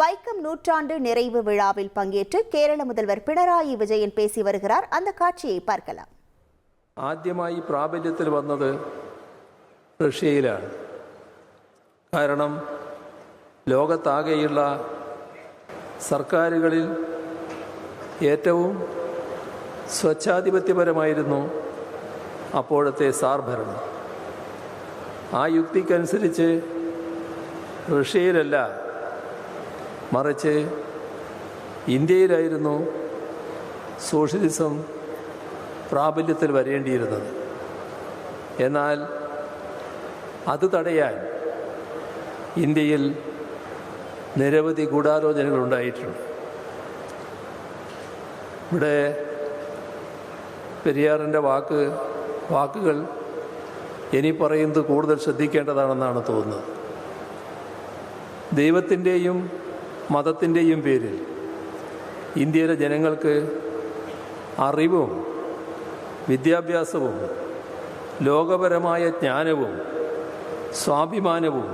வைக்கம் நூற்றாண்டு நிறைவு விழாவில் பங்கேற்று கேரள முதல்வர் പിണറായി വിജയൻ பேசி வருகிறார். அந்த காட்சியை பார்க்கலாம். ആദ്യമായി പ്രാബല്യത്തിൽ വന്നത് റഷ്യയിലാണ്. കാരണം ലോകത്താകെയുള്ള സർക്കാരുകളിൽ ഏറ്റവും സ്വച്ഛാധിപത്യപരമായിരുന്നു അപ്പോഴത്തെ സാർ ഭരണം. ആ യുക്തിക്കനുസരിച്ച് റഷ്യയിലല്ല, മറിച്ച് ഇന്ത്യയിലായിരുന്നു സോഷ്യലിസം പ്രാബല്യത്തിൽ വരേണ്ടിയിരുന്നത്. എന്നാൽ അത് തടയാൻ ഇന്ത്യയിൽ നിരവധി ഗൂഢാലോചനകളുണ്ടായിട്ടുണ്ട്. ഇവിടെ പെരിയാറിൻ്റെ വാക്കുകൾ ഇനി പറയുന്നത് കൂടുതൽ ശ്രദ്ധിക്കേണ്ടതാണെന്നാണ് തോന്നുന്നത്. ദൈവത്തിൻ്റെയും മതത്തിൻ്റെയും പേരിൽ ഇന്ത്യയിലെ ജനങ്ങൾക്ക് അറിവും വിദ്യാഭ്യാസവും ലോകപരമായ ജ്ഞാനവും സ്വാഭിമാനവും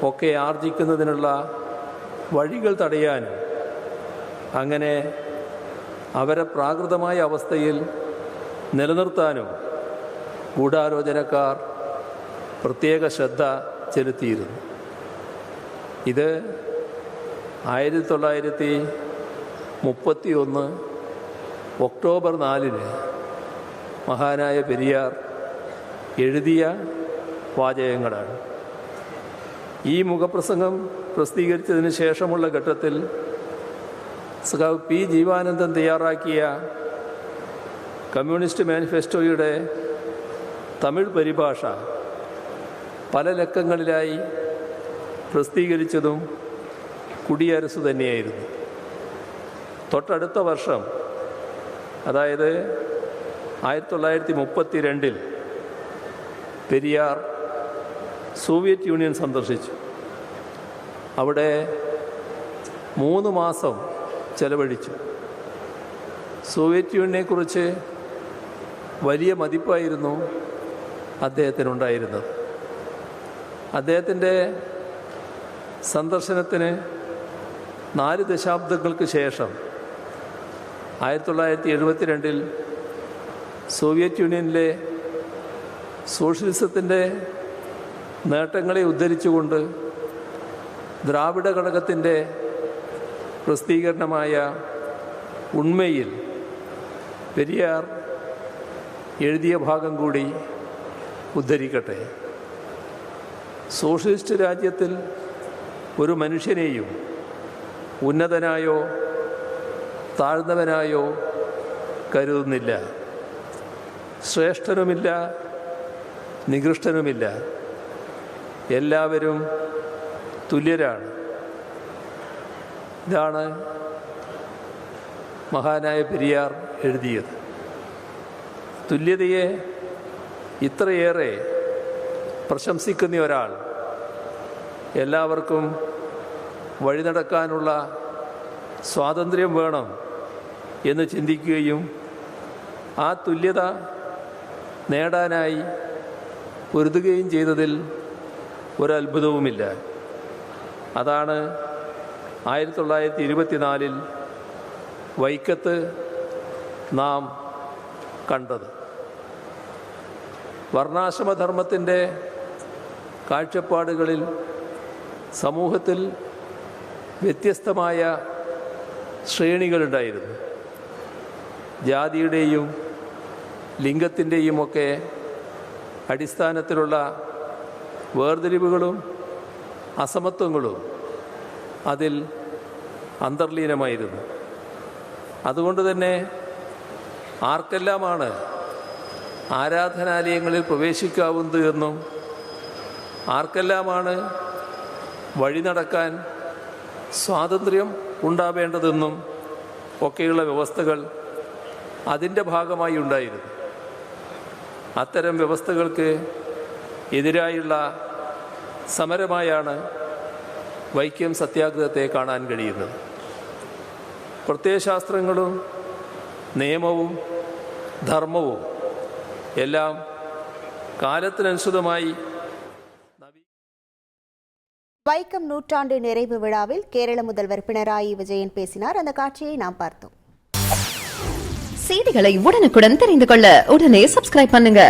ഒക്കെ ആർജിക്കുന്നതിനുള്ള വഴികൾ തടയാനും അങ്ങനെ അവരെ പ്രാകൃതമായ അവസ്ഥയിൽ നിലനിർത്താനും ഗൂഢാലോചനക്കാർ പ്രത്യേക ശ്രദ്ധ ചെലുത്തിയിരുന്നു. ഇത് 1931 ഒക്ടോബർ 4 മഹാനായ പെരിയാർ എഴുതിയ വാചകങ്ങളാണ്. ഈ മുഖപ്രസംഗം പ്രസിദ്ധീകരിച്ചതിന് ശേഷമുള്ള ഘട്ടത്തിൽ സഖാവ് പി ജീവാനന്ദൻ തയ്യാറാക്കിയ കമ്മ്യൂണിസ്റ്റ് മാനിഫെസ്റ്റോയുടെ തമിഴ് പരിഭാഷ പല ലക്കങ്ങളിലായി പ്രസിദ്ധീകരിച്ചതും കുടിയരസു തന്നെയായിരുന്നു. തൊട്ടടുത്ത വർഷം, അതായത് 1932 പെരിയാർ സോവിയറ്റ് യൂണിയൻ സന്ദർശിച്ചു. അവിടെ 3 മാസം ചെലവഴിച്ചു. സോവിയറ്റ് യൂണിയനെക്കുറിച്ച് വലിയ മതിപ്പായിരുന്നു അദ്ദേഹത്തിനുണ്ടായിരുന്നത്. അദ്ദേഹത്തിൻ്റെ സന്ദർശനത്തിന് 4 ദശാബ്ദങ്ങൾക്ക് ശേഷം 1972 സോവിയറ്റ് യൂണിയനിലെ സോഷ്യലിസത്തിൻ്റെ നേട്ടങ്ങളെ ഉദ്ധരിച്ചുകൊണ്ട് ദ്രാവിഡ ഘടകത്തിൻ്റെ പ്രസിദ്ധീകരണമായ ഉണ്മയിൽ പെരിയാർ എഴുതിയ ഭാഗം കൂടി ഉദ്ധരിക്കട്ടെ. സോഷ്യലിസ്റ്റ് രാജ്യത്തിൽ ഒരു മനുഷ്യനെയും ഉന്നതനായോ താഴ്ന്നവനായോ കരുതുന്നില്ല. ശ്രേഷ്ഠനുമില്ല, നികൃഷ്ടനുമില്ല. എല്ലാവരും തുല്യരാണ്. ഇതാണ് മഹാനായ പെരിയാർ എഴുതിയത്. തുല്യതയെ ഇത്രയേറെ പ്രശംസിക്കുന്ന ഒരാൾ എല്ലാവർക്കും വഴി നടക്കാനുള്ള സ്വാതന്ത്ര്യം വേണം എന്ന് ചിന്തിക്കുകയും ആ തുല്യത നേടാനായി പൊരുതുകയും ചെയ്തതിൽ ഒരത്ഭുതവുമില്ല. അതാണ് 1924 വൈക്കത്ത് നാം കണ്ടത്. വർണ്ണാശ്രമധർമ്മത്തിൻ്റെ കാഴ്ചപ്പാടുകളിൽ സമൂഹത്തിൽ വ്യത്യസ്തമായ ശ്രേണികളുണ്ടായിരുന്നു. ജാതിയുടെയും ലിംഗത്തിൻ്റെയും ഒക്കെ അടിസ്ഥാനത്തിലുള്ള വേർതിരിവുകളും അസമത്വങ്ങളും അതിൽ അന്തർലീനമായിരുന്നു. അതുകൊണ്ട് തന്നെ ആർക്കെല്ലാമാണ് ആരാധനാലയങ്ങളിൽ പ്രവേശിക്കാവുന്നത് എന്നും ആർക്കെല്ലാമാണ് വഴി നടക്കാൻ സ്വാതന്ത്ര്യം ഉണ്ടാവേണ്ടതെന്നും ഒക്കെയുള്ള വ്യവസ്ഥകൾ അതിൻ്റെ ഭാഗമായി ഉണ്ടായിരുന്നു. അത്തരം വ്യവസ്ഥകൾക്ക് എതിരായുള്ള സമരമായാണ് വൈക്കം സത്യാഗ്രഹത്തെ കാണാൻ കഴിയുന്നത്. പ്രത്യയശാസ്ത്രങ്ങളും നിയമവും ധർമ്മവും എല്ലാം കാലത്തിനനുസൃതമായി வைக்கம் நூற்றாண்டு நிறைவு விழாவில் கேரள முதல்வர் பினராயி விஜயன் பேசினார். அந்த காட்சியை நாம் பார்த்தோம். செய்திகளை உடனுக்குடன் தெரிந்து கொள்ள உடனே சப்ஸ்கிரைப் பண்ணுங்க.